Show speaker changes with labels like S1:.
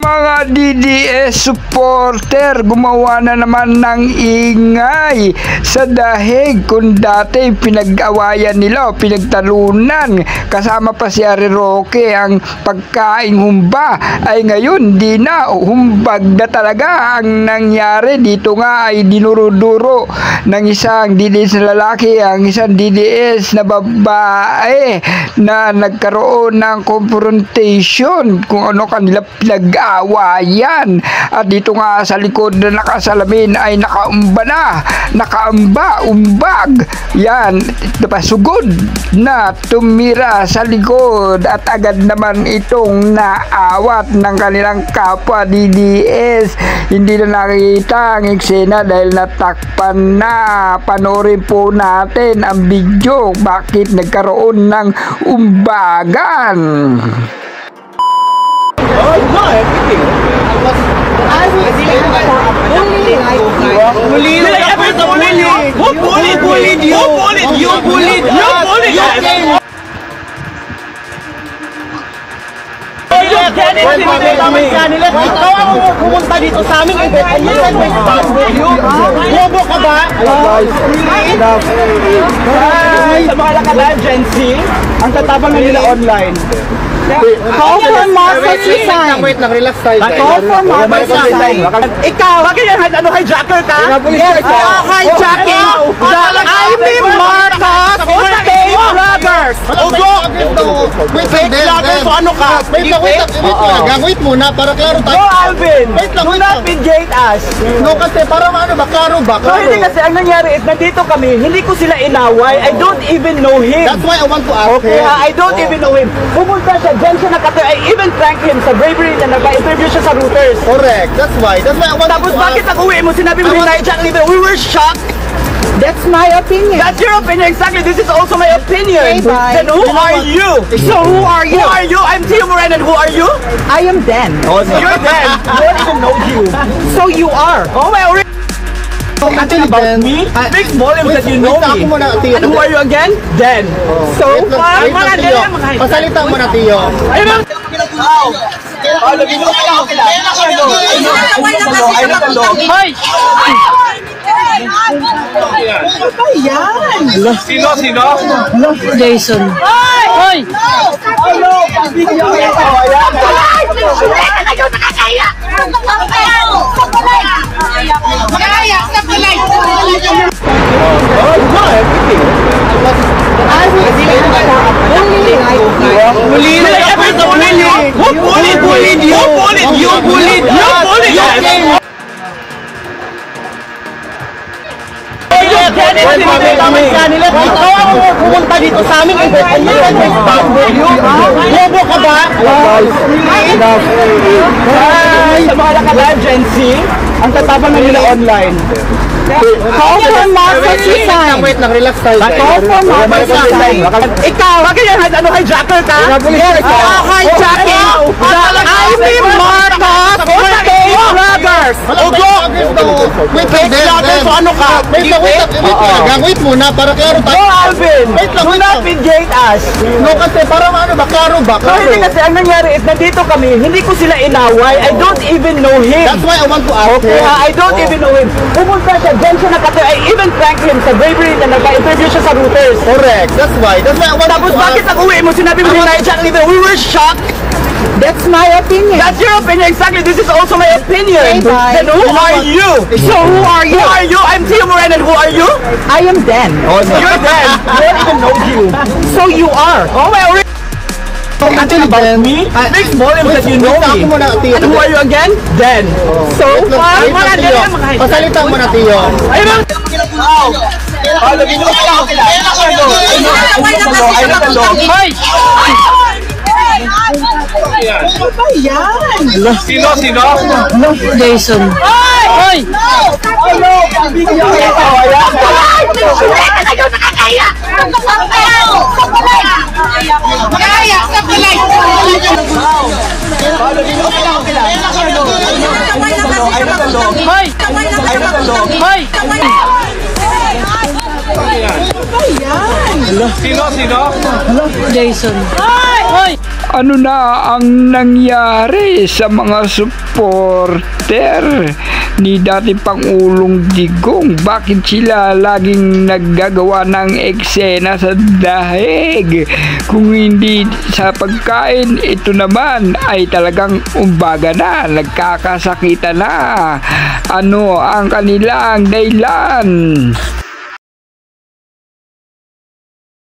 S1: Mga DDS supporter, gumawa na naman ng ingay sa dahig kung dati pinag-awayan nila o pinagtalunan kasama pa si Harry Roque ang pagkaing humba, ay ngayon di na, humbag na talaga ang nangyari. Dito nga ay dinuro-duro ng isang DDS na lalaki ang isang DDS na babae na nagkaroon ng confrontation kung ano kanila pinag-awayan. At dito nga sa likod na nakasalamin ay umbag. Yan, napasugod na tumira sa likod at agad naman itong naawat ng kanilang kapwa DDS. Hindi na nakita ang eksena dahil natakpan na. Panoorin po natin ang video bakit nagkaroon ng umbagan.
S2: Oh, no, everything. Who bullied you? You bullied us. Ikaw ang pumunta dito sa aming event and you said may stop you. Bobo ka ba? Sa mga lakalan, Gen Z, ang tatabang nila online.
S3: Call for Marcos resign.
S2: Wait lang, relax tayo.
S3: Call for Marcos resign.
S2: Ikaw, hijacker ka?
S3: Yes, hijacking the Ivy Marcos fake vloggers.
S2: Wait, vloggers, so ano ka?
S4: Wait muna, para klaro tayo.
S2: No, Alvin!
S4: Wait lang,
S2: Do not gate us!
S4: No, kasi para ano ba? Klaro ba?
S2: So, hindi kasi ang nangyari is nandito kami, hindi ko sila inaway, I don't even know him.
S4: That's why I want to ask
S2: Okay,
S4: him.
S2: I don't even know him. Pumunta siya, dyan siya nakatayo. I even thank him sa bravery na nag-interview siya sa Reuters.
S4: Correct, that's why I want
S2: Tapos
S4: to
S2: bakit
S4: ask.
S2: nag-uwi mo, sinabi mo ni Jack Libre, we were shocked.
S3: That's my opinion.
S2: That's your opinion, exactly. This is also my opinion.
S3: Okay, bye.
S2: Then who are you?
S3: So who are you?
S2: Who are you? I'm Tio Moran, and who are you?
S3: I am Dan.
S2: You're Dan. I don't even know you.
S3: So you are.
S2: Oh my already. Nothing about me? Makes volume that you know me. And who are you again? Dan. So far,
S4: Pasalita mo na, Tio.
S2: ayun ang
S5: Sino?
S3: Jason.
S5: Hoy!
S2: Who bullied you? You bullied us. Ikaw ang pumunta dito sa aming event and you said may stop you. Bobo ka ba? Sa mga lakalan, Gen Z, ang tatabang nila online.
S3: Call for Marcos resign.
S4: Wait lang, relax tayo.
S3: Call for Marcos resign.
S2: Ikaw, hijacker ka?
S3: Yes, hijacking the Ivy Marcos fake vloggers.
S4: Wait
S2: Vloggers, so ano ka?
S4: Wait muna, para klaro
S2: No,
S4: tayo.
S2: Alvin!
S4: Wait lang,
S2: Do
S4: wait
S2: not
S4: lang.
S2: gate us!
S4: No, kasi para ano ba? Klaro ba?
S2: So, hindi kasi ang nangyari is nandito kami, hindi ko sila inaway, I don't even know him.
S4: That's why I want to ask
S2: Okay,
S4: him.
S2: I don't even know him. Pumunta siya, dyan siya nakatayo. I even thank him sa bravery na nag-interview siya sa Reuters.
S4: Correct, that's why I want
S2: Tapos
S4: to
S2: bakit
S4: ask.
S2: nag-uwi mo, sinabi mo ni Jack Libre, we were shocked.
S3: That's my opinion.
S2: That's your opinion, exactly. This is also my opinion.
S3: Okay, bye.
S2: Then who are you?
S3: So who are you?
S2: Who are you? I'm Tio Moran, and who are you?
S3: I am Dan.
S2: You're Dan. I don't even know you.
S3: So you are.
S2: Oh my already. Nothing about me? Makes volume that you know me. And who are you again? Dan. So far,
S4: Pasalita mo na, Tio.
S2: ayun ang
S5: Hoy! Sino?
S3: Jason.
S5: Hoy! Hoy! Sino?
S3: Jason.
S5: Hoy!
S1: Ano na ang nangyari sa mga supporter ni dating Pangulong Digong? Bakit sila laging naggagawa ng eksena sa dahig? Kung hindi sa pagkain, ito naman ay talagang umbaga na, nagkakasakitan na. Ano ang kanilang dahilan?